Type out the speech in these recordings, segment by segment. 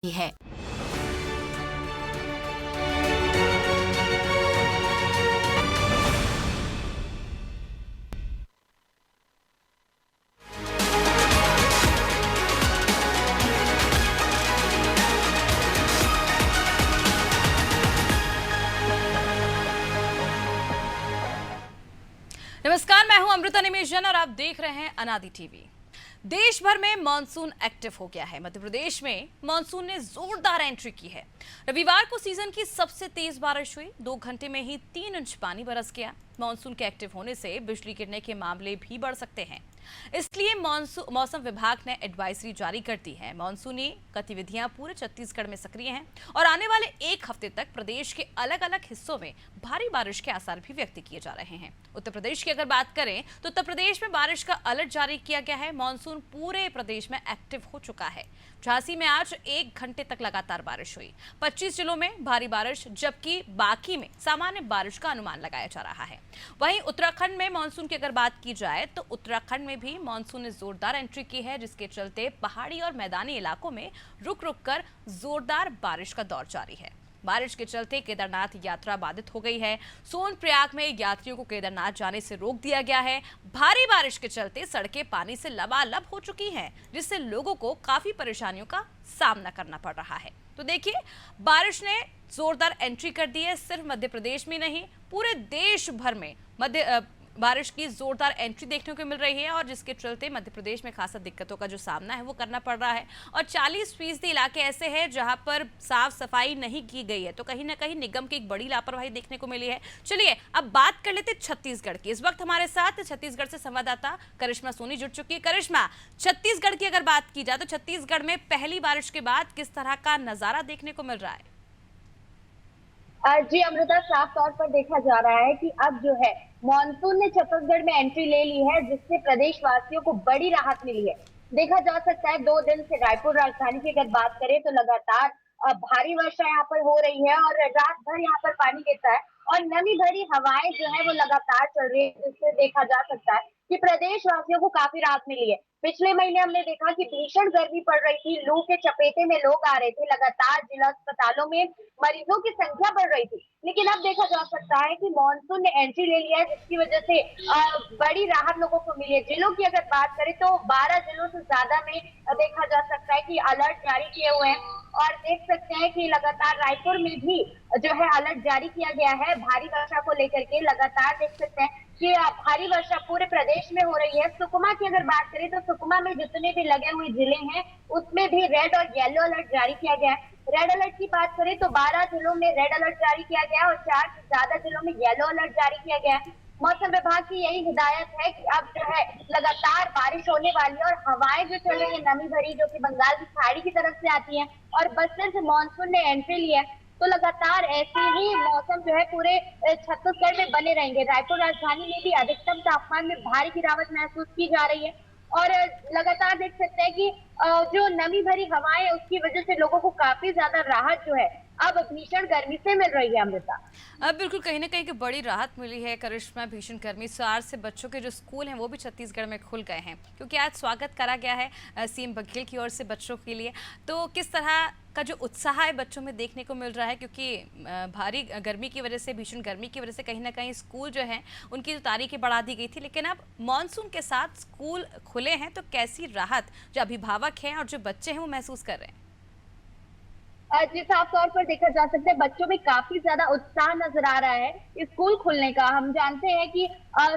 है। नमस्कार, मैं हूं अमृता निमेशन और आप देख रहे हैं अनादि टीवी। देश भर में मानसून एक्टिव हो गया है। मध्य प्रदेश में मानसून ने जोरदार एंट्री की है। रविवार को सीजन की सबसे तेज बारिश हुई। 2 घंटे में ही 3 इंच पानी बरस गया। मानसून के एक्टिव होने से बिजली गिरने के मामले भी बढ़ सकते हैं, इसलिए मौसम विभाग ने एडवाइजरी जारी कर दी है। मानसूनी गतिविधियां पूरे छत्तीसगढ़ में सक्रिय हैं और आने वाले 1 हफ्ते तक प्रदेश के अलग अलग हिस्सों में भारी बारिश के आसार भी व्यक्त किए जा रहे हैं। उत्तर प्रदेश की अगर बात करें तो उत्तर प्रदेश में बारिश का अलर्ट जारी किया गया है। मानसून पूरे प्रदेश में एक्टिव हो चुका है। झांसी में आज 1 घंटे तक लगातार बारिश हुई। 25 जिलों में भारी बारिश, जबकि बाकी में सामान्य बारिश का अनुमान लगाया जा रहा है। वहीं उत्तराखंड में मानसून की अगर बात की जाए तो उत्तराखंड में भी मानसून ने जोरदार एंट्री की है, जिसके चलते पहाड़ी और मैदानी इलाकों में रुक रुक कर जोरदार बारिश का दौर जारी है। बारिश के चलते केदारनाथ यात्रा बाधित हो गई है। सोनप्रयाग में यात्रियों को केदारनाथ जाने से रोक दिया गया है। भारी बारिश के चलते सड़कें पानी से लबालब हो चुकी हैं, जिससे लोगों को काफी परेशानियों का सामना करना पड़ रहा है। तो देखिए, बारिश ने जोरदार एंट्री कर दी है। सिर्फ मध्य प्रदेश में नहीं, पूरे देश भर में बारिश की जोरदार एंट्री देखने को मिल रही है और जिसके चलते मध्य प्रदेश में खासा दिक्कतों का जो सामना है वो करना पड़ रहा है। और 40% इलाके ऐसे हैं जहां पर साफ सफाई नहीं की गई है, तो कहीं ना कहीं निगम की एक बड़ी लापरवाही देखने को मिली है। चलिए अब बात कर लेते छत्तीसगढ़ की। इस वक्त हमारे साथ छत्तीसगढ़ से संवाददाता करिश्मा सोनी जुड़ चुकी है। करिश्मा, छत्तीसगढ़ की अगर बात की जाए तो छत्तीसगढ़ में पहली बारिश के बाद किस तरह का नजारा देखने को मिल रहा है? जी अमृता, साफ तौर पर देखा जा रहा है कि अब जो है मानसून ने छत्तीसगढ़ में एंट्री ले ली है, जिससे प्रदेशवासियों को बड़ी राहत मिली है। देखा जा सकता है 2 दिन से रायपुर राजधानी की अगर बात करें तो लगातार भारी वर्षा यहाँ पर हो रही है और रात भर यहाँ पर पानी गिरता है और नमी भरी हवाएं जो है वो लगातार चल रही है, जिससे देखा जा सकता है कि प्रदेशवासियों को काफी राहत मिली है। पिछले महीने हमने देखा कि भीषण गर्मी पड़ रही थी, लू के चपेटे में लोग आ रहे थे, लगातार जिला अस्पतालों में मरीजों की संख्या बढ़ रही थी। लेकिन अब देखा जा सकता है कि मानसून ने एंट्री ले लिया है, जिसकी वजह से बड़ी राहत लोगों को मिली है। जिलों की अगर बात करें तो 12 जिलों से ज्यादा में देखा जा सकता है कि अलर्ट जारी किए हुए हैं और देख सकते हैं कि लगातार रायपुर में भी जो है अलर्ट जारी किया गया है भारी वर्षा को लेकर के। लगातार देख सकते हैं कि भारी वर्षा पूरे प्रदेश में हो रही है। सुकमा की अगर बात करें तो सुकमा में जितने भी लगे हुए जिले हैं उसमें भी रेड और येलो अलर्ट जारी किया गया है। रेड अलर्ट की बात करें तो 12 जिलों में रेड अलर्ट जारी किया गया और 4 से ज्यादा जिलों में येलो अलर्ट जारी किया गया है। मौसम विभाग की यही हिदायत है कि अब जो है लगातार बारिश होने वाली है और हवाएं जो चल रही है नमी भरी, जो कि बंगाल की खाड़ी की तरफ से आती है और बस्तर से मानसून ने एंट्री ली है, तो लगातार ऐसे ही मौसम जो है पूरे छत्तीसगढ़ में बने रहेंगे। रायपुर राजधानी में भी अधिकतम तापमान में भारी गिरावट महसूस की जा रही है और लगातार देख सकते हैं कि जो नमी भरी हवाएं है उसकी वजह से लोगों को काफी ज्यादा राहत जो है अब भीषण गर्मी से मिल रही है। अमृता, अब बिल्कुल कहीं ना कहीं की बड़ी राहत मिली है। करिश्मा, भीषण गर्मी से आज से बच्चों के जो स्कूल हैं वो भी छत्तीसगढ़ में खुल गए हैं, क्योंकि आज स्वागत करा गया है सीएम बघेल की ओर से बच्चों के लिए। तो किस तरह का जो उत्साह है बच्चों में देखने को मिल रहा है, क्योंकि भारी गर्मी की वजह से, भीषण गर्मी की वजह से कहीं ना कहीं स्कूल जो है उनकी जो तारीखें बढ़ा दी गई थी, लेकिन अब मानसून के साथ स्कूल खुले हैं, तो कैसी राहत जो अभिभावक हैं और जो बच्चे हैं वो महसूस कर रहे हैं? जी साफ तौर पर देखा जा सकता है बच्चों में काफी ज्यादा उत्साह नजर आ रहा है स्कूल खुलने का। हम जानते हैं कि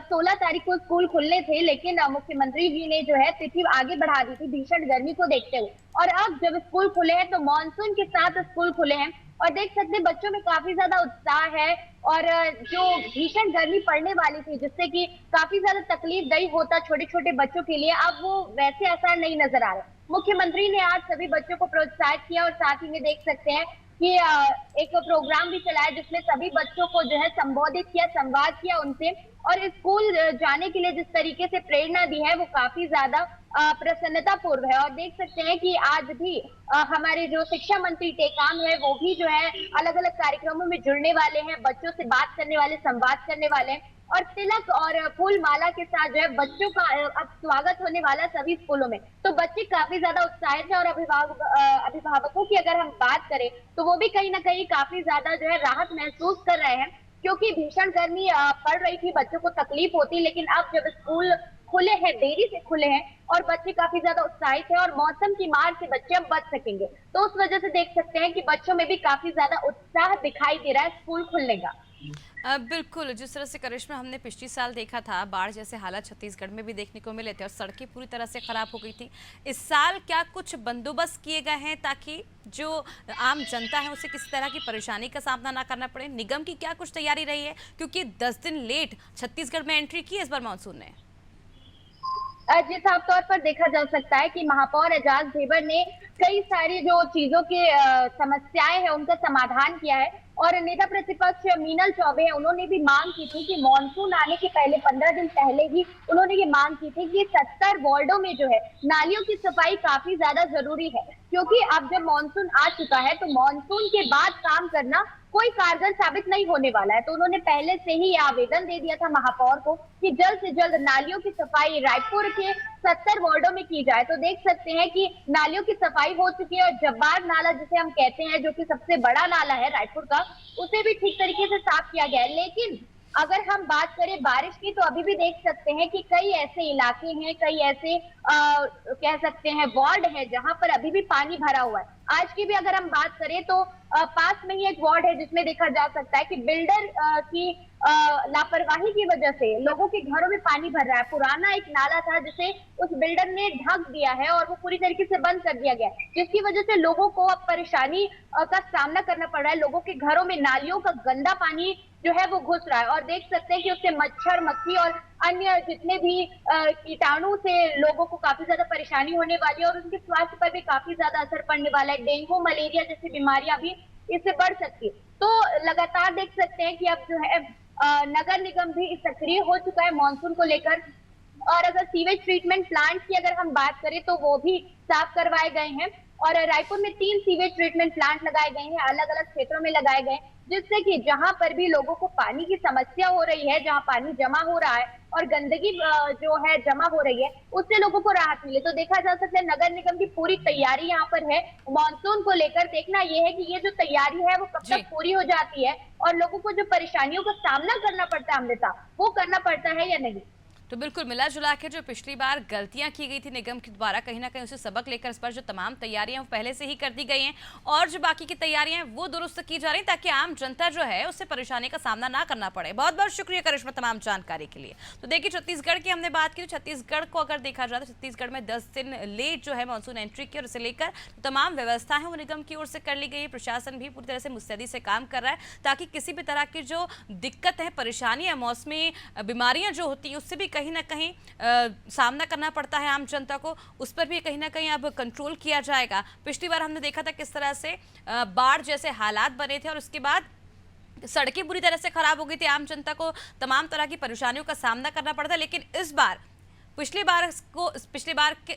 16 तारीख को स्कूल खुलने थे, लेकिन मुख्यमंत्री जी ने जो है तिथि आगे बढ़ा दी थी भीषण गर्मी को देखते हुए, और अब जब स्कूल खुले हैं तो मानसून के साथ स्कूल खुले हैं और देख सकते हैं बच्चों में काफी ज्यादा उत्साह है। और जो भीषण गर्मी पड़ने वाली थी जिससे कि काफी ज्यादा तकलीफदायी होता छोटे छोटे बच्चों के लिए, अब वो वैसे असर नहीं नजर आ रहा। मुख्यमंत्री ने आज सभी बच्चों को प्रोत्साहित किया और साथ ही में देख सकते हैं कि एक प्रोग्राम भी चलाया जिसमें सभी बच्चों को जो है संबोधित किया, संवाद किया उनसे और स्कूल जाने के लिए जिस तरीके से प्रेरणा दी है वो काफी ज्यादा प्रसन्नता पूर्व है। और देख सकते हैं कि आज भी हमारे जो शिक्षा मंत्री टेकाम है वो भी जो है अलग अलग कार्यक्रमों में जुड़ने वाले हैं, बच्चों से बात करने वाले, संवाद करने वाले हैं और तिलक और फूल माला के साथ जो है बच्चों का अब स्वागत होने वाला सभी स्कूलों में। तो बच्चे काफी ज्यादा उत्साहित है और अभिभावकों की अगर हम बात करें तो वो भी कहीं ना कहीं काफी ज्यादा जो है राहत महसूस कर रहे हैं, क्योंकि भीषण गर्मी पड़ रही थी, बच्चों को तकलीफ होती, लेकिन अब जब स्कूल खुले हैं, देरी से खुले हैं और बच्चे काफी ज्यादा उत्साहित हैं और मौसम की मार से बच्चे अब बच सकेंगे, तो उस वजह से देख सकते हैं कि बच्चों में भी काफी ज्यादा उत्साह दिखाई दे रहा है स्कूल खुलने का। बिल्कुल, जिस तरह से करिश्मा हमने पिछली साल देखा था, बाढ़ जैसे हालात छत्तीसगढ़ में भी देखने को मिले थे और सड़कें पूरी तरह से खराब हो गई थी। इस साल क्या कुछ बंदोबस्त किए गए हैं ताकि जो आम जनता है उसे किसी तरह की परेशानी का सामना ना करना पड़े? निगम की क्या कुछ तैयारी रही है? क्योंकि 10 दिन लेट छत्तीसगढ़ में एंट्री की इस बार मानसून ने। जी, साफ तौर पर देखा जा सकता है कि महापौर एजाज ढेबर ने कई सारी जो चीजों की समस्याएं हैं उनका समाधान किया है, और नेता प्रतिपक्ष मीनल चौबे है, उन्होंने भी मांग की थी कि मॉनसून आने के पहले 15 दिन पहले ही उन्होंने ये मांग की थी कि 70 वार्डों में जो है नालियों की सफाई काफी ज्यादा जरूरी है, क्योंकि अब जब मॉनसून आ चुका है तो मॉनसून के बाद काम करना कोई कारगर साबित नहीं होने वाला है। तो उन्होंने पहले से ही आवेदन दे दिया था महापौर को कि जल्द से जल्द नालियों की सफाई रायपुर के 70 वार्डों में की जाए। तो देख सकते हैं कि नालियों की सफाई हो चुकी है और जब्बार नाला जिसे हम कहते हैं, जो कि सबसे बड़ा नाला है रायपुर का, उसे भी ठीक तरीके से साफ किया गया है। लेकिन अगर हम बात करें बारिश की, तो अभी भी देख सकते हैं कि कई ऐसे इलाके हैं, कई ऐसे कह सकते हैं वार्ड है जहां पर अभी भी पानी भरा हुआ है। आज की भी अगर हम बात करें तो पास में ही एक वार्ड है जिसमें देखा जा सकता है कि बिल्डर की लापरवाही की वजह से लोगों के घरों में पानी भर रहा है। पुराना एक नाला था जिसे उस बिल्डर ने ढक दिया है और वो पूरी तरीके से बंद कर दिया गया है, जिसकी वजह से लोगों को अब परेशानी का सामना करना पड़ रहा है। लोगों के घरों में नालियों का गंदा पानी जो है वो घुस रहा है और देख सकते हैं कि उससे मच्छर, मक्खी और अन्य जितने भी कीटाणु से लोगों को काफी ज्यादा परेशानी होने वाली है और उनके स्वास्थ्य पर भी काफी ज्यादा असर पड़ने वाला है। डेंगू, मलेरिया जैसी बीमारियां भी इससे बढ़ सकती है। तो लगातार देख सकते हैं कि अब जो है नगर निगम भी सक्रिय हो चुका है मॉनसून को लेकर, और अगर सीवेज ट्रीटमेंट प्लांट की अगर हम बात करें तो वो भी साफ करवाए गए हैं और रायपुर में 3 सीवेज ट्रीटमेंट प्लांट लगाए गए हैं, अलग अलग क्षेत्रों में लगाए गए, जिससे कि जहां पर भी लोगों को पानी की समस्या हो रही है, जहां पानी जमा हो रहा है और गंदगी जो है जमा हो रही है, उससे लोगों को राहत मिले। तो देखा जा सकता है नगर निगम की पूरी तैयारी यहाँ पर है मानसून को लेकर। देखना यह है कि ये जो तैयारी है वो कब तक पूरी हो जाती है और लोगों को जो परेशानियों का सामना करना पड़ता है अमृता, वो करना पड़ता है या नहीं। तो बिल्कुल मिला जुला के जो पिछली बार गलतियां की गई थी निगम के द्वारा, कहीं ना कहीं उसे सबक लेकर इस पर जो तमाम तैयारियां वो पहले से ही कर दी गई हैं और जो बाकी की तैयारियां हैं वो दुरुस्त की जा रही हैं ताकि आम जनता जो है उससे परेशानी का सामना ना करना पड़े। बहुत बहुत शुक्रिया करिश्मा तमाम जानकारी के लिए। तो देखिए छत्तीसगढ़ की हमने बात की, तो छत्तीसगढ़ को अगर देखा जाए तो छत्तीसगढ़ में 10 दिन लेट जो है मानसून एंट्री की और इसे लेकर तमाम व्यवस्था है वो निगम की ओर से कर ली गई है। प्रशासन भी पूरी तरह से मुस्तैदी से काम कर रहा है ताकि किसी भी तरह की जो दिक्कत है, परेशानी है, मौसमी बीमारियां जो होती हैं उससे भी कहीं ना कहीं सामना करना पड़ता है आम जनता को, उस पर भी कहीं ना कहीं अब कंट्रोल किया जाएगा। पिछली बार हमने देखा था किस तरह से बाढ़ जैसे हालात बने थे और उसके बाद सड़कें बुरी तरह से खराब हो गई थी, आम जनता को तमाम तरह की परेशानियों का सामना करना पड़ता। लेकिन इस बार पिछली बार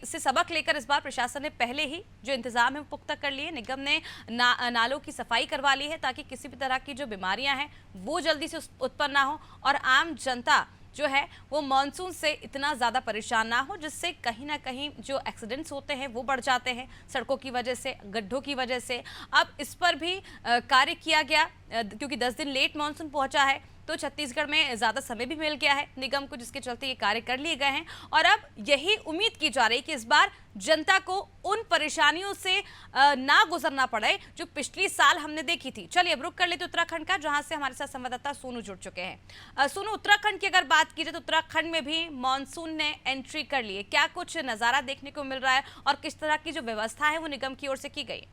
से सबक लेकर इस बार प्रशासन ने पहले ही जो इंतजाम है वो पुख्ता कर लिए। निगम ने नालों की सफाई करवा ली है ताकि किसी भी तरह की जो बीमारियां हैं वो जल्दी से उत्पन्न ना हो और आम जनता जो है वो मॉनसून से इतना ज़्यादा परेशान ना हो, जिससे कहीं ना कहीं जो एक्सीडेंट्स होते हैं वो बढ़ जाते हैं सड़कों की वजह से, गड्ढों की वजह से। अब इस पर भी कार्य किया गया क्योंकि 10 दिन लेट मॉनसून पहुंचा है तो छत्तीसगढ़ में ज़्यादा समय भी मिल गया है निगम को, जिसके चलते ये कार्य कर लिए गए हैं और अब यही उम्मीद की जा रही है कि इस बार जनता को उन परेशानियों से ना गुजरना पड़े जो पिछली साल हमने देखी थी। चलिए अब रुक कर लेते उत्तराखंड का, जहां से हमारे साथ संवाददाता सोनू जुड़ चुके हैं। सोनू, उत्तराखंड की अगर बात की जाए तो उत्तराखंड में भी मानसून ने एंट्री कर ली है, क्या कुछ नज़ारा देखने को मिल रहा है और किस तरह की जो व्यवस्था है वो निगम की ओर से की गई?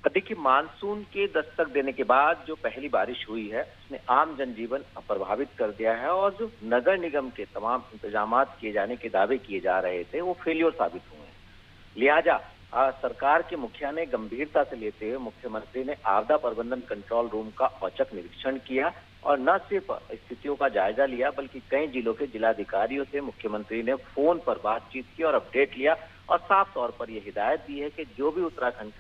देखिए, मानसून के दस्तक देने के बाद जो पहली बारिश हुई है उसने आम जनजीवन प्रभावित कर दिया है और जो नगर निगम के तमाम इंतजामात किए जाने के दावे किए जा रहे थे वो फेलियर साबित हुए हैं। लिहाजा सरकार के मुखिया ने गंभीरता से लेते हुए मुख्यमंत्री ने आपदा प्रबंधन कंट्रोल रूम का औचक निरीक्षण किया और न सिर्फ स्थितियों का जायजा लिया बल्कि कई जिलों के जिलाधिकारियों से मुख्यमंत्री ने फोन पर बातचीत की और अपडेट लिया और साफ तौर पर यह हिदायत दी है कि जो भी उत्तराखंड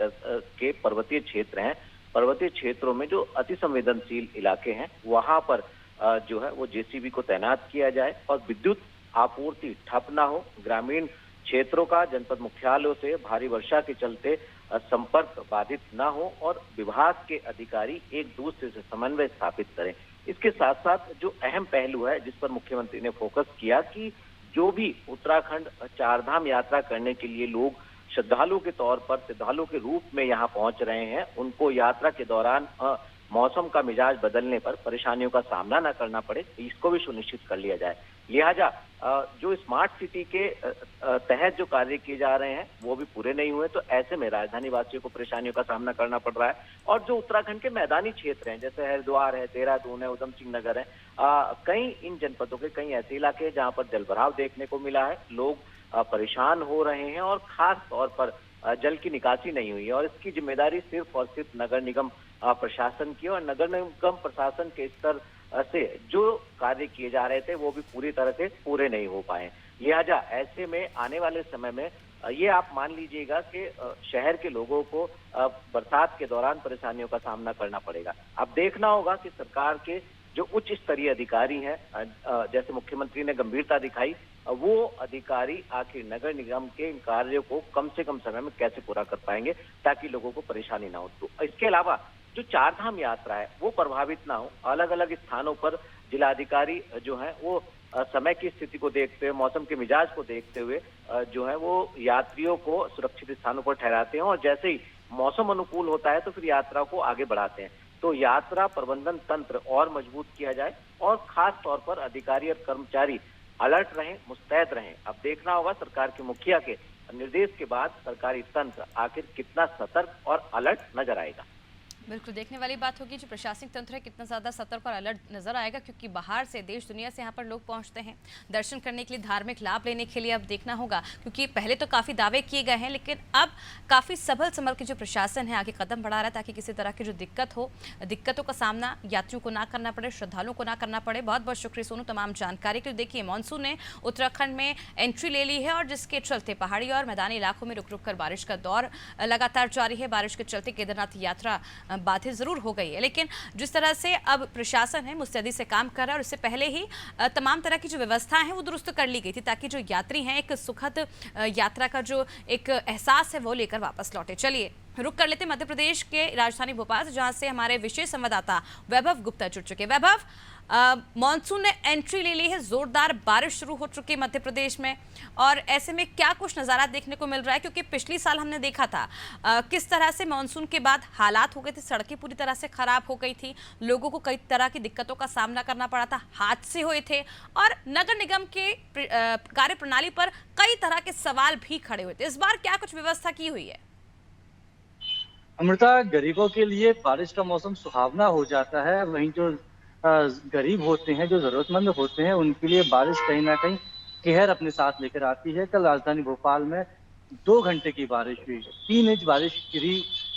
के पर्वतीय क्षेत्र हैं, पर्वतीय क्षेत्रों में जो अति संवेदनशील इलाके हैं वहां पर जो है वो जेसीबी को तैनात किया जाए और विद्युत आपूर्ति ठप ना हो। ग्रामीण क्षेत्रों का जनपद मुख्यालयों से भारी वर्षा के चलते संपर्क बाधित ना हो और विभाग के अधिकारी एक दूसरे से समन्वय स्थापित करें। इसके साथ साथ जो अहम पहलू है जिस पर मुख्यमंत्री ने फोकस किया कि जो भी उत्तराखंड चारधाम यात्रा करने के लिए लोग श्रद्धालु के तौर पर श्रद्धालु के रूप में यहाँ पहुंच रहे हैं, उनको यात्रा के दौरान मौसम का मिजाज बदलने पर परेशानियों का सामना न करना पड़े, इसको भी सुनिश्चित कर लिया जाए। लिहाजा जो स्मार्ट सिटी के तहत जो कार्य किए जा रहे हैं वो भी पूरे नहीं हुए, तो ऐसे में राजधानी वासियों को परेशानियों का सामना करना पड़ रहा है। और जो उत्तराखंड के मैदानी क्षेत्र हैं जैसे हरिद्वार है, देहरादून है, उधम सिंह नगर है, कई इन जनपदों के कई ऐसे इलाके हैं जहाँ पर जलभराव देखने को मिला है, लोग परेशान हो रहे हैं और खास तौर पर जल की निकासी नहीं हुई है और इसकी जिम्मेदारी सिर्फ और सिर्फ नगर निगम प्रशासन की और नगर निगम प्रशासन के स्तर से जो कार्य किए जा रहे थे वो भी पूरी तरह से पूरे नहीं हो पाए। लिहाजा ऐसे में आने वाले समय में ये आप मान लीजिएगा कि शहर के लोगों को बरसात के दौरान परेशानियों का सामना करना पड़ेगा। अब देखना होगा कि सरकार के जो उच्च स्तरीय अधिकारी हैं, जैसे मुख्यमंत्री ने गंभीरता दिखाई, वो अधिकारी आखिर नगर निगम के इन कार्यों को कम से कम समय में कैसे पूरा कर पाएंगे ताकि लोगों को परेशानी ना हो। तो इसके अलावा जो चारधाम यात्रा है वो प्रभावित ना हो, अलग अलग स्थानों पर जिलाधिकारी जो है वो समय की स्थिति को देखते हुए, मौसम के मिजाज को देखते हुए जो है वो यात्रियों को सुरक्षित स्थानों पर ठहराते हैं और जैसे ही मौसम अनुकूल होता है तो फिर यात्रा को आगे बढ़ाते हैं। तो यात्रा प्रबंधन तंत्र और मजबूत किया जाए और खास तौर पर अधिकारी और कर्मचारी अलर्ट रहें, मुस्तैद रहें। अब देखना होगा सरकार के मुखिया के निर्देश के बाद सरकारी तंत्र आखिर कितना सतर्क और अलर्ट नजर आएगा। बिल्कुल देखने वाली बात होगी जो प्रशासनिक तंत्र है कितना ज़्यादा सतर्क और अलर्ट नजर आएगा, क्योंकि बाहर से देश दुनिया से यहाँ पर लोग पहुँचते हैं दर्शन करने के लिए, धार्मिक लाभ लेने के लिए। अब देखना होगा क्योंकि पहले तो काफ़ी दावे किए गए हैं लेकिन अब काफ़ी सबल संभल के जो प्रशासन है आगे कदम बढ़ा रहा है ताकि किसी तरह की जो दिक्कतों का सामना यात्रियों को ना करना पड़े, श्रद्धालुओं को ना करना पड़े। बहुत बहुत शुक्रिया सोनू तमाम जानकारी के लिए। देखिए मानसून ने उत्तराखंड में एंट्री ले ली है और जिसके चलते पहाड़ी और मैदानी इलाकों में रुक रुक कर बारिश का दौर लगातार जारी है। बारिश के चलते केदारनाथ यात्रा बाधित जरूर हो गई है लेकिन जिस तरह से अब प्रशासन है मुस्तैदी से काम कर रहा है और इससे पहले ही तमाम तरह की जो व्यवस्थाएं हैं वो दुरुस्त कर ली गई थी ताकि जो यात्री हैं एक सुखद यात्रा का जो एक एहसास है वो लेकर वापस लौटे। चलिए रुक कर लेते मध्य प्रदेश के राजधानी भोपाल से, जहां से हमारे विशेष संवाददाता वैभव गुप्ता जुड़ चुके। वैभव, मॉनसून ने एंट्री ले ली है, जोरदार बारिश शुरू हो चुकी है मध्य प्रदेश में और ऐसे में क्या कुछ नज़ारा देखने को मिल रहा है, क्योंकि पिछली साल हमने देखा था किस तरह से मॉनसून के बाद हालात हो गए थे, सड़कें पूरी तरह से खराब हो गई थी, लोगों को कई तरह की दिक्कतों का सामना करना पड़ा था, हादसे हुए थे और नगर निगम के कार्य प्रणाली पर कई तरह के सवाल भी खड़े हुए थे। इस बार क्या कुछ व्यवस्था की हुई है? अमृता, गरीबों के लिए बारिश का मौसम सुहावना हो जाता है, वहीं जो गरीब होते हैं, जो जरूरतमंद होते हैं, उनके लिए बारिश कहीं ना कहीं कहर अपने साथ लेकर आती है। कल राजधानी भोपाल में 2 घंटे की बारिश हुई, 3 इंच बारिश गिरी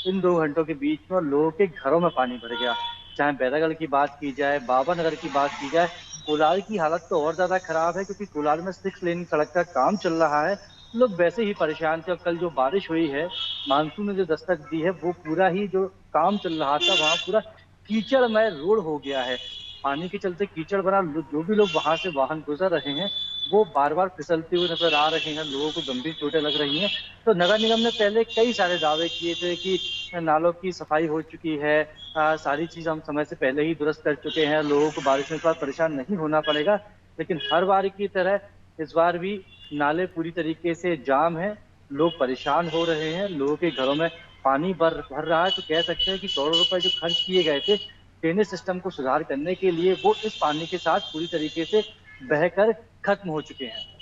इन 2 घंटों के बीच में और लोगों के घरों में पानी भर गया। चाहे बैरागढ़ की बात की जाए, बाबा नगर की बात की जाए, कोलार की हालत तो और ज्यादा खराब है क्योंकि कोलार में 6 लेन सड़क का काम चल रहा है, लोग वैसे ही परेशान थे। कल जो बारिश हुई है, मानसून ने जो दस्तक दी है, वो पूरा ही जो काम चल रहा था वहाँ पूरा कीचड़मय रोड हो गया है। पानी के चलते कीचड़ बना, जो भी लोग वहां से वाहन गुजर रहे हैं वो बार बार फिसलते हुए नजर आ रहे हैं, लोगों को गंभीर चोटें लग रही हैं। तो नगर निगम ने पहले कई सारे दावे किए थे कि नालों की सफाई हो चुकी है, सारी चीज हम समय से पहले ही दुरुस्त कर चुके हैं, लोगों को बारिश में इस बार परेशान नहीं होना पड़ेगा। लेकिन हर बार की तरह इस बार भी नाले पूरी तरीके से जाम है, लोग परेशान हो रहे हैं, लोगों के घरों में पानी भर रहा है। तो कह सकते हैं कि करोड़ों रुपए जो खर्च किए गए थे ड्रेनेज सिस्टम को सुधार करने के लिए, वो इस पानी के साथ पूरी तरीके से बहकर खत्म हो चुके हैं।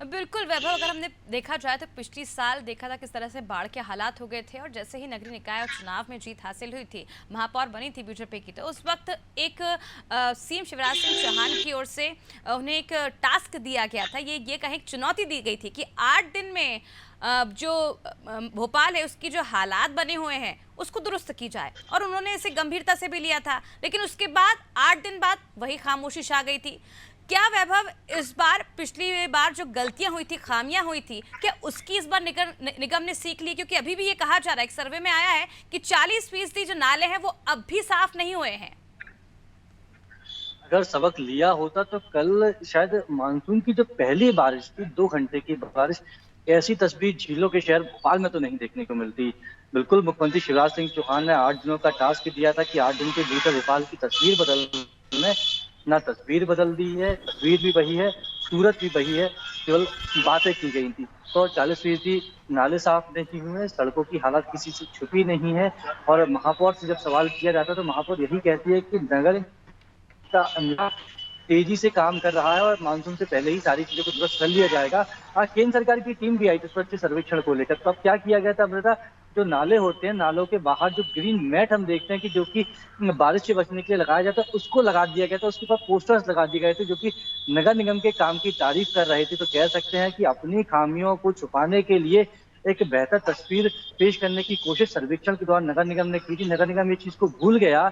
बिल्कुल वैभव, अगर हमने देखा जाए तो पिछली साल देखा था किस तरह से बाढ़ के हालात हो गए थे और जैसे ही नगरीय निकाय चुनाव में जीत हासिल हुई थी, महापौर बनी थी बीजेपी की, तो उस वक्त एक सीएम शिवराज सिंह चौहान की ओर से उन्हें एक टास्क दिया गया था, ये कहें चुनौती दी गई थी कि 8 दिन में जो भोपाल है उसकी जो हालात बने हुए हैं उसको दुरुस्त की जाए और उन्होंने इसे गंभीरता से भी लिया था। लेकिन उसके बाद 8 दिन बाद वही खामोशी छा गई थी। क्या वैभव, इस बार पिछली बार जो गलतियां हुई थी, खामियां हुई थी, क्या उसकी इस बार निगम ने सीख ली? क्योंकि अभी भी ये कहा जा रहा है, एक सर्वे में आया है कि 40% जो नाले हैं वो अब भी साफ नहीं हुए हैं। अगर सबक लिया होता तो कल शायद मानसून की जो पहली बारिश थी, 2 घंटे की बारिश, ऐसी तस्वीर झीलों के शहर भोपाल में तो नहीं देखने को मिलती। बिल्कुल, मुख्यमंत्री शिवराज सिंह चौहान ने 8 दिनों का टास्क दिया था कि 8 दिन के भीतर भोपाल की तस्वीर बदलना है। ना तस्वीर बदल दी है, तस्वीर भी वही है, सूरत भी वही है, केवल बातें की गई थी। तो 40% नाले साफ नहीं हुए, सड़कों की हालत किसी से छुपी नहीं है। और महापौर से जब सवाल किया जाता है तो महापौर यही कहती है कि नगर का अंजाम तेजी से काम कर रहा है और मानसून से पहले ही सारी चीजों को दुरुस्त कर लिया जाएगा। आज केंद्र सरकार की टीम भी आई थी स्वच्छ सर्वेक्षण को लेकर। तो अब क्या किया गया था अमृता, जो नाले होते हैं, नालों के बाहर जो ग्रीन मैट हम देखते हैं कि जो कि बारिश से बचने के लिए लगाया जाता है, उसको लगा दिया गया था। उसके ऊपर पोस्टर्स लगा दिए गए थे जो कि नगर निगम के काम की तारीफ कर रहे थे। तो कह सकते हैं कि अपनी खामियों को छुपाने के लिए एक बेहतर तस्वीर पेश करने की कोशिश सर्वेक्षण के दौरान नगर निगम ने की थी। नगर निगम ये चीज को भूल गया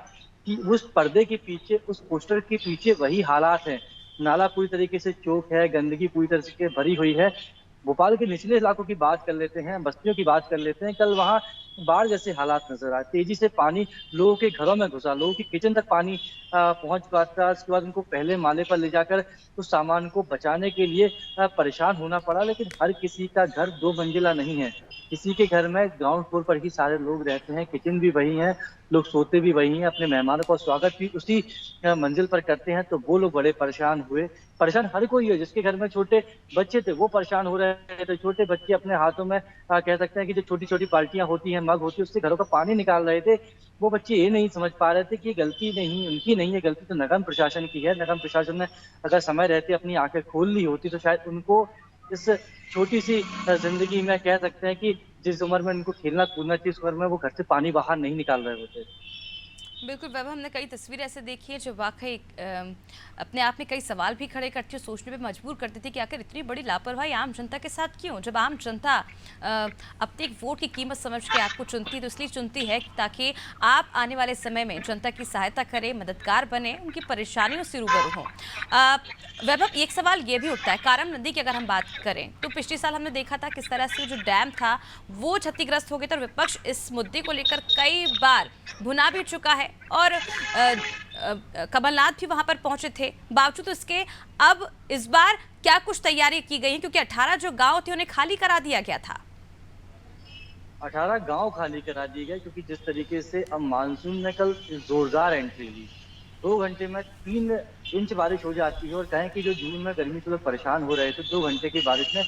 कि उस पर्दे के पीछे, उस पोस्टर के पीछे वही हालात हैं। नाला पूरी तरीके से चौक है, गंदगी पूरी तरह से भरी हुई है। भोपाल के निचले इलाकों की बात कर लेते हैं, बस्तियों की बात कर लेते हैं। कल वहां बाढ़ जैसे हालात नजर आए, तेजी से पानी लोगों के घरों में घुसा, लोगों की किचन तक पानी पहुंच पाता। उसके बाद उनको पहले माले पर ले जाकर उस सामान को बचाने के लिए परेशान होना पड़ा। लेकिन हर किसी का घर 2 मंजिला नहीं है, किसी के घर में ग्राउंड फ्लोर पर ही सारे लोग रहते हैं, किचन भी वही है, लोग सोते भी वही हैं, अपने मेहमानों का स्वागत भी उसी मंजिल पर करते हैं। तो वो लोग बड़े परेशान हुए। परेशान हर कोई है, जिसके घर में छोटे बच्चे थे वो परेशान हो रहे थे। छोटे बच्चे अपने हाथों में कह सकते हैं कि जो छोटी छोटी बाल्टियां होती हैं, मग होती है, उससे घरों का पानी निकाल रहे थे। वो बच्चे ये नहीं समझ पा रहे थे कि गलती नहीं उनकी नहीं है, गलती तो निगम प्रशासन की है। निगम प्रशासन ने अगर समय रहते अपनी आंखें खोल ली होती तो शायद उनको इस छोटी सी जिंदगी में, कह सकते हैं कि जिस उम्र में उनको खेलना कूदना चाहिए, उस उम्र में वो घर से पानी बाहर नहीं निकाल रहे होते। बिल्कुल वैभव, हमने कई तस्वीरें ऐसे देखी हैं जो वाकई अपने आप में कई सवाल भी खड़े करती है, सोचने पे मजबूर करती थी कि आखिर इतनी बड़ी लापरवाही आम जनता के साथ क्यों। जब आम जनता अपने एक वोट की कीमत समझ के आपको चुनती तो इसलिए चुनती है ताकि आप आने वाले समय में जनता की सहायता करें, मददगार बने, उनकी परेशानियों से रूबरू हों। वैभव, एक सवाल ये भी उठता है, कारम नदी की अगर हम बात करें तो पिछले साल हमने देखा था किस तरह से जो डैम था वो क्षतिग्रस्त हो गया था और विपक्ष इस मुद्दे को लेकर कई बार भुना भी चुका है और कमलनाथ भी वहां पर पहुंचे थे। बावजूद इसके अब इस बार क्या कुछ तैयारी की गई है, क्योंकि 18 जो गांव थे उन्हें खाली करा दिया गया था। 18 गांव खाली करा दिए गए क्योंकि जिस तरीके से अब मानसून ने कल जोरदार एंट्री ली, 2 घंटे में 3 इंच बारिश हो जाती है। और कहें कि जो जून में गर्मी से लोग परेशान हो रहे थे, 2 घंटे की बारिश ने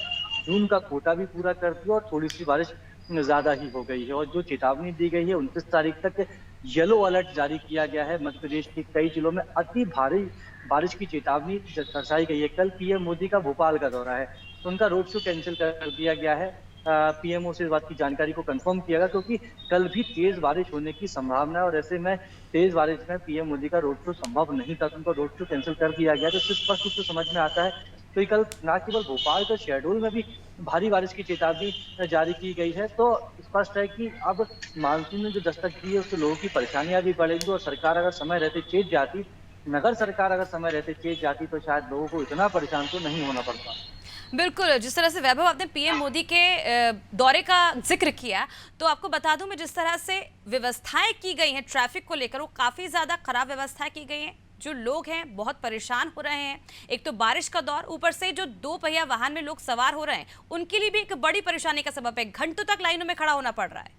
जून का कोटा भी पूरा कर दिया और थोड़ी सी बारिश ज्यादा ही हो गई है। और जो चेतावनी दी गई है 29 तारीख तक येलो अलर्ट जारी किया गया है। मध्य प्रदेश के कई जिलों में अति भारी बारिश की चेतावनी दर्शाई गई है। कल पीएम मोदी का भोपाल का दौरा है तो उनका रोड शो कैंसिल कर दिया गया है। पीएमओ से इस बात की जानकारी को कंफर्म किया गया क्योंकि कल भी तेज बारिश होने की संभावना है और ऐसे में तेज बारिश में पीएम मोदी का रोड शो संभव नहीं था, तो उनका रोड शो कैंसिल कर दिया गया। तो इससे स्पष्ट रूप से समझ में आता है तो कल न केवल भोपाल के शेड्यूल में भी भारी बारिश की चेतावनी जारी की गई है। तो स्पष्ट है कि अब मानसून ने जो दस्तक दी है उससे लोगों की परेशानियां भी बढ़ेंगी और सरकार अगर समय रहते चेत जाती, नगर सरकार अगर समय रहते चेत जाती तो शायद लोगों को इतना परेशान तो नहीं होना पड़ता। बिल्कुल, जिस तरह से वैभव आपने पीएम मोदी के दौरे का जिक्र किया तो आपको बता दूं मैं, जिस तरह से व्यवस्थाएं की गई हैं ट्रैफिक को लेकर वो काफ़ी ज़्यादा खराब व्यवस्थाएं की गई हैं। जो लोग हैं बहुत परेशान हो रहे हैं, एक तो बारिश का दौर, ऊपर से जो 2 पहिया वाहन में लोग सवार हो रहे हैं उनके लिए भी एक बड़ी परेशानी का सबब है। घंटों तक लाइनों में खड़ा होना पड़ रहा है।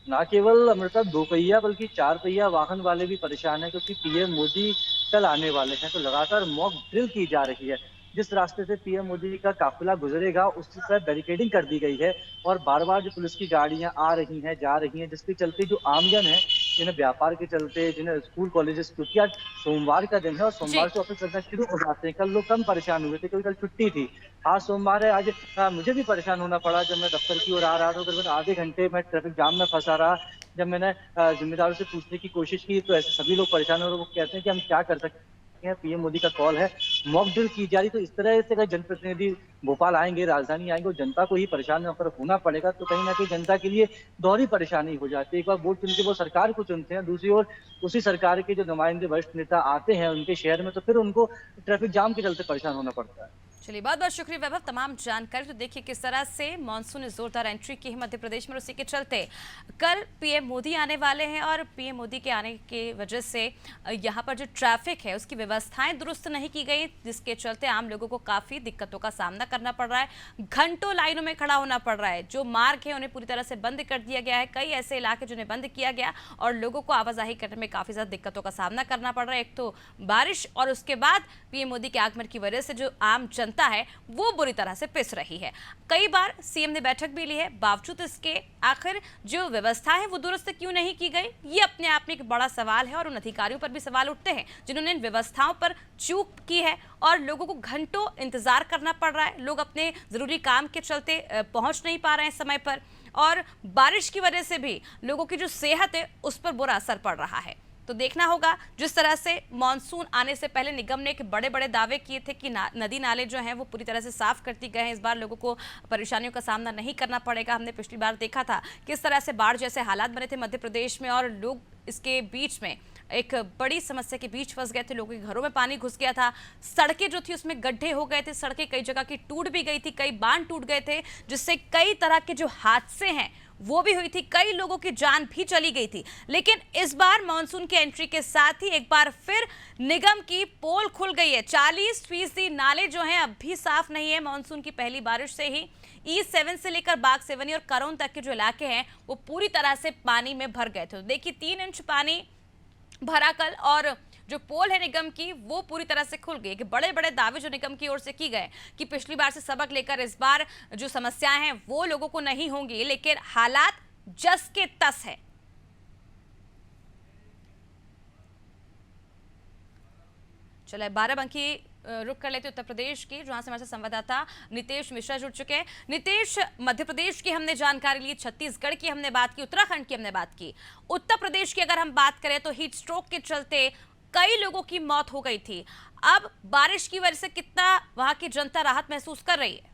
ना केवल अमृता 2 पहिया बल्कि 4 पहिया वाहन वाले भी परेशान है क्योंकि पीएम मोदी कल आने वाले हैं तो लगातार मॉक ड्रिल की जा रही है। जिस रास्ते से पीएम मोदी का काफिला गुजरेगा उसकी तरफ बैरिकेडिंग कर दी गई है और बार बार जो पुलिस की गाड़ियां आ रही हैं जा रही हैं, जिसके चलते जो आमजन है, जिन्हें व्यापार के चलते, जिन्हें स्कूल कॉलेजेस, क्योंकि आज सोमवार का दिन है और सोमवार से ऑफिस चलना शुरू हो जाते हैं। कल लोग कम परेशान हुए थे क्योंकि कल छुट्टी थी, आज सोमवार है। आज मुझे भी परेशान होना पड़ा जब मैं दफ्तर की ओर आ रहा था, करीबन आधे घंटे में ट्रैफिक जाम में फंसा रहा। जब मैंने जिम्मेदारों से पूछने की कोशिश की तो ऐसे सभी लोग परेशान हो रहे, वो कहते हैं कि हम क्या कर सकते हैं, पीएम मोदी का कॉल है, मॉक ड्रिल की जा रही। तो इस तरह से अगर जनप्रतिनिधि भोपाल आएंगे, राजधानी आएंगे और जनता को ही परेशान होना पड़ेगा तो कहीं ना कहीं जनता के लिए दोहरी परेशानी हो जाती है। एक बार वोट चुन के वो सरकार को चुनते हैं, दूसरी ओर उसी सरकार के जो नुमाइंदे वरिष्ठ नेता आते हैं उनके शहर में तो फिर उनको ट्रैफिक जाम के चलते परेशान होना पड़ता है। चलिए, बहुत बहुत शुक्रिया वैभव तमाम जानकारी। तो देखिए किस तरह से मानसून ने जोरदार एंट्री की है मध्य प्रदेश में, उसी के चलते कल पीएम मोदी आने वाले हैं और पीएम मोदी के आने की वजह से यहाँ पर जो ट्रैफिक है उसकी व्यवस्थाएं दुरुस्त नहीं की गई, जिसके चलते आम लोगों को काफ़ी दिक्कतों का सामना करना पड़ रहा है। घंटों लाइनों में खड़ा होना पड़ रहा है। जो मार्ग है उन्हें पूरी तरह से बंद कर दिया गया है। कई ऐसे इलाके जिन्हें बंद किया गया और लोगों को आवाजाही करने में काफ़ी ज़्यादा दिक्कतों का सामना करना पड़ रहा है। एक तो बारिश और उसके बाद पीएम मोदी के आगमन की वजह से जो आम जनता है वो बुरी तरह से पिस रही है। कई बार सीएम ने बैठक भी ली है, बावजूद इसके आखिर जो व्यवस्था है वो दुरुस्त क्यों नहीं की गई, ये अपने आप में एक बड़ा सवाल है और उन अधिकारियों पर भी सवाल उठते हैं जिन्होंने इन व्यवस्थाओं पर चूक की है और लोगों को घंटों इंतजार करना पड़ रहा है। लोग अपने जरूरी काम के चलते पहुंच नहीं पा रहे हैं समय पर और बारिश की वजह से भी लोगों की जो सेहत है उस पर बुरा असर पड़ रहा है। तो देखना होगा जिस तरह से मानसून आने से पहले निगम ने एक बड़े बड़े दावे किए थे कि नदी नाले जो हैं वो पूरी तरह से साफ कर दी गए हैं। इस बार लोगों को परेशानियों का सामना नहीं करना पड़ेगा। हमने पिछली बार देखा था किस तरह से बाढ़ जैसे हालात बने थे मध्य प्रदेश में और लोग इसके बीच में एक बड़ी समस्या के बीच फंस गए थे। लोगों के घरों में पानी घुस गया था, सड़कें जो थी उसमें गड्ढे हो गए थे, सड़कें कई जगह की टूट भी गई थी, कई बांध टूट गए थे, जिससे कई तरह के जो हादसे हैं वो भी हुई थी, कई लोगों की जान भी चली गई थी। लेकिन इस बार मानसून की एंट्री के साथ ही एक बार फिर निगम की पोल खुल गई है। 40% नाले जो हैं अब भी साफ नहीं है। मानसून की पहली बारिश से ही E7 से लेकर बाग सेवनी और करौन तक के जो इलाके हैं वो पूरी तरह से पानी में भर गए थे। देखिए 3 इंच पानी भरा कल और जो पोल है निगम की वो पूरी तरह से खुल गई। कि बड़े बड़े दावे जो निगम की ओर से की गए कि पिछली बार से सबक लेकर इस बार जो समस्याएं हैं वो लोगों को नहीं होंगी, लेकिन हालात जस के तस है। चले बाराबंकी रुक कर लेते उत्तर प्रदेश की, जहां से हमारे संवाददाता नितेश मिश्रा जुड़ चुके हैं। नितेश, मध्य प्रदेश की हमने जानकारी ली, छत्तीसगढ़ की हमने बात की, उत्तराखंड की हमने बात की, उत्तर प्रदेश की अगर हम बात करें तो हीट स्ट्रोक के चलते कई लोगों की मौत हो गई थी। अब बारिश की वजह से कितना वहां की जनता राहत महसूस कर रही है?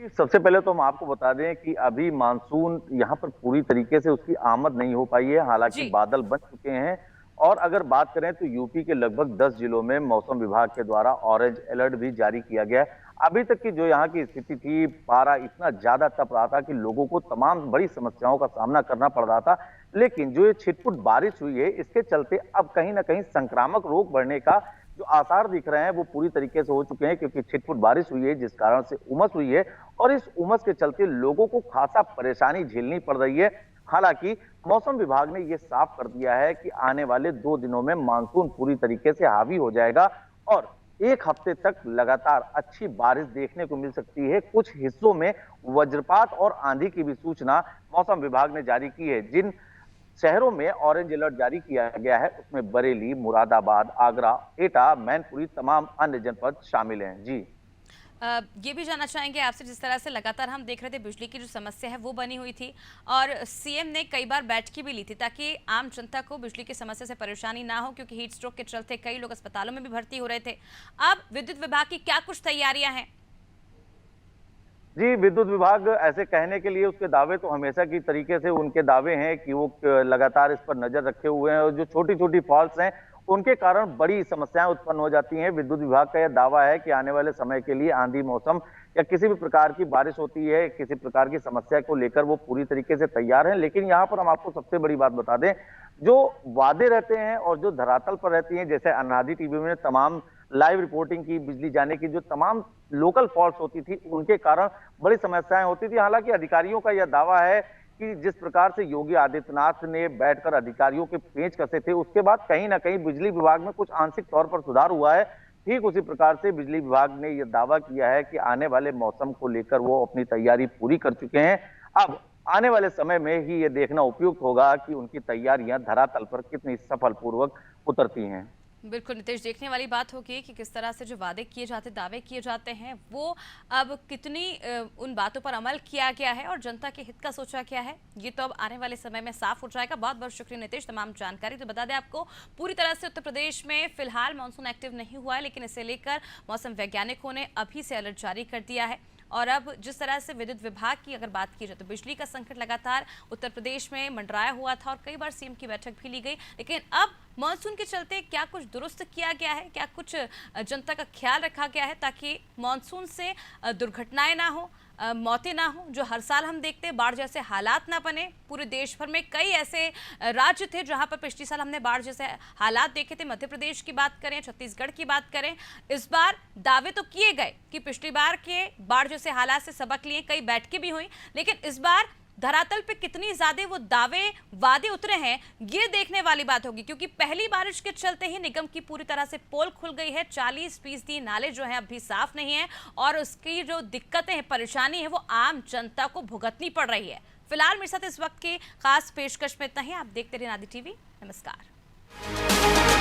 सबसे पहले तो हम आपको बता दें कि अभी मानसून यहाँ पर पूरी तरीके से उसकी आमद नहीं हो पाई है। हालांकि बादल बन चुके हैं और अगर बात करें तो यूपी के लगभग 10 जिलों में मौसम विभाग के द्वारा ऑरेंज अलर्ट भी जारी किया गया है। अभी तक की जो यहाँ की स्थिति थी, पारा इतना ज्यादा तप रहा था कि लोगों को तमाम बड़ी समस्याओं का सामना करना पड़ रहा था। लेकिन जो ये छिटपुट बारिश हुई है इसके चलते अब कहीं ना कहीं संक्रामक रोग बढ़ने का जो आसार दिख रहे हैं वो पूरी तरीके से हो चुके हैं, क्योंकि छिटपुट बारिश हुई है जिस कारण से उमस हुई है और इस उमस के चलते लोगों को खासा परेशानी झेलनी पड़ रही है। हालांकि मौसम विभाग ने यह साफ कर दिया है कि आने वाले 2 दिनों में मानसून पूरी तरीके से हावी हो जाएगा और 1 हफ्ते तक लगातार अच्छी बारिश देखने को मिल सकती है। कुछ हिस्सों में वज्रपात और आंधी की भी सूचना मौसम विभाग ने जारी की है। जिन शहरों में ऑरेंज अलर्ट जारी किया गया है उसमें बरेली, मुरादाबाद, आगरा, एटा, मैनपुरी, तमाम अन्य जनपद शामिल हैं। जी, ये भी जानना चाहेंगे आपसे, जिस तरह से लगातार हम देख रहे थे बिजली की जो समस्या है वो बनी हुई थी और सीएम ने कई बार बैठकें भी ली थी ताकि आम जनता को बिजली की समस्या से परेशानी ना हो, क्योंकि हीट स्ट्रोक के चलते कई लोग अस्पतालों में भी भर्ती हो रहे थे। अब विद्युत विभाग की क्या कुछ तैयारियां हैं? जी, विद्युत विभाग ऐसे कहने के लिए उसके दावे तो हमेशा की तरीके से उनके दावे हैं कि वो लगातार इस पर नजर रखे हुए हैं और जो छोटी छोटी फॉल्ट्स हैं उनके कारण बड़ी समस्याएं उत्पन्न हो जाती हैं। विद्युत विभाग का यह दावा है कि आने वाले समय के लिए आंधी मौसम या किसी भी प्रकार की बारिश होती है, किसी प्रकार की समस्या को लेकर वो पूरी तरीके से तैयार हैं। लेकिन यहाँ पर हम आपको सबसे बड़ी बात बता दें, जो वादे रहते हैं और जो धरातल पर रहती हैं, जैसे अनादि टीवी में तमाम लाइव रिपोर्टिंग की, बिजली जाने की जो तमाम लोकल फॉल्ट्स होती थी उनके कारण बड़ी समस्याएं होती थी। हालांकि अधिकारियों का यह दावा है कि जिस प्रकार से योगी आदित्यनाथ ने बैठकर अधिकारियों के पेंच कसे थे उसके बाद कहीं ना कहीं बिजली विभाग में कुछ आंशिक तौर पर सुधार हुआ है। ठीक उसी प्रकार से बिजली विभाग ने यह दावा किया है कि आने वाले मौसम को लेकर वो अपनी तैयारी पूरी कर चुके हैं। अब आने वाले समय में ही ये देखना उपयुक्त होगा कि उनकी तैयारियां धरातल पर कितनी सफलपूर्वक उतरती हैं। बिल्कुल नितेश, देखने वाली बात होगी कि किस तरह से जो वादे किए जाते, दावे किए जाते हैं वो अब कितनी उन बातों पर अमल किया गया है और जनता के हित का सोचा क्या है, ये तो अब आने वाले समय में साफ हो जाएगा। बहुत बहुत शुक्रिया नितेश तमाम जानकारी। तो बता दें आपको, पूरी तरह से उत्तर प्रदेश में फिलहाल मानसून एक्टिव नहीं हुआ है, लेकिन इसे लेकर मौसम वैज्ञानिकों ने अभी से अलर्ट जारी कर दिया है और अब जिस तरह से विद्युत विभाग की अगर बात की जाए तो बिजली का संकट लगातार उत्तर प्रदेश में मंडराया हुआ था और कई बार सीएम की बैठक भी ली गई, लेकिन अब मानसून के चलते क्या कुछ दुरुस्त किया गया है, क्या कुछ जनता का ख्याल रखा गया है ताकि मानसून से दुर्घटनाएं ना हो, मौतें ना हो, जो हर साल हम देखते हैं बाढ़ जैसे हालात ना बने। पूरे देश भर में कई ऐसे राज्य थे जहां पर पिछले साल हमने बाढ़ जैसे हालात देखे थे। मध्य प्रदेश की बात करें, छत्तीसगढ़ की बात करें, इस बार दावे तो किए गए कि पिछली बार के बाढ़ जैसे हालात से सबक लिए, कई बैठकें भी हुई, लेकिन इस बार धरातल पे कितनी ज्यादा वो दावे वादे उतरे हैं ये देखने वाली बात होगी, क्योंकि पहली बारिश के चलते ही निगम की पूरी तरह से पोल खुल गई है। 40% नाले जो हैं अभी साफ नहीं है और उसकी जो दिक्कतें हैं, परेशानी है, वो आम जनता को भुगतनी पड़ रही है। फिलहाल मेरे साथ इस वक्त की खास पेशकश में इतना ही। आप देखते रहिए अनादि टीवी। नमस्कार।